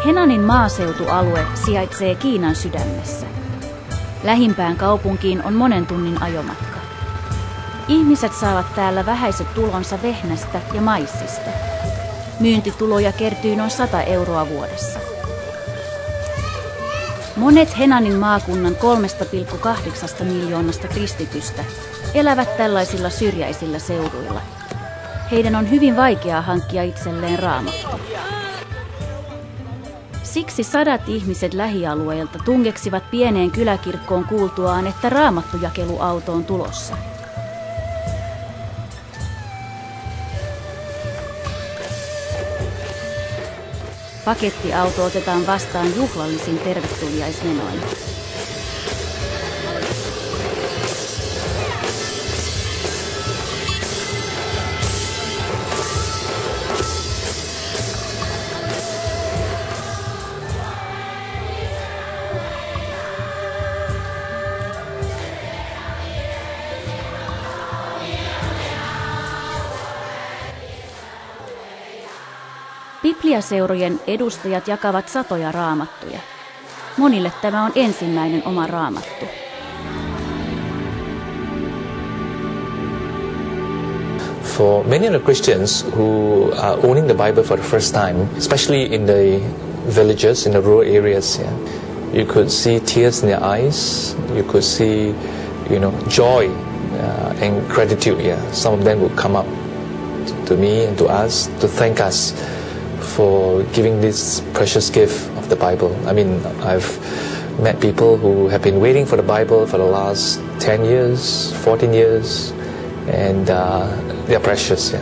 Henanin maaseutualue sijaitsee Kiinan sydämessä. Lähimpään kaupunkiin on monen tunnin ajomatka. Ihmiset saavat täällä vähäiset tulonsa vehnästä ja maissista. Myyntituloja kertyy noin 100 euroa vuodessa. Monet Henanin maakunnan 3,8 miljoonasta kristitystä elävät tällaisilla syrjäisillä seuduilla. Heidän on hyvin vaikeaa hankkia itselleen raamattu. Siksi 100 ihmiset lähialueelta tungeksivat pieneen kyläkirkkoon kuultuaan, että raamattujakeluauto on tulossa. Pakettiauto otetaan vastaan juhlallisin tervetuliaismenoin. Bibliaseurojen edustajat jakavat satoja raamattuja. Monille tämä on ensimmäinen oma raamattu. For many of the Christians who are owning the Bible for the first time, especially in the villages, in the rural areas, you could see tears in their eyes. You could see, joy and gratitude. Some of them would come up to me and to us to thank us for giving this precious gift of the Bible. I mean, I've met people who have been waiting for the Bible for the last 10 years, 14 years, and they're precious.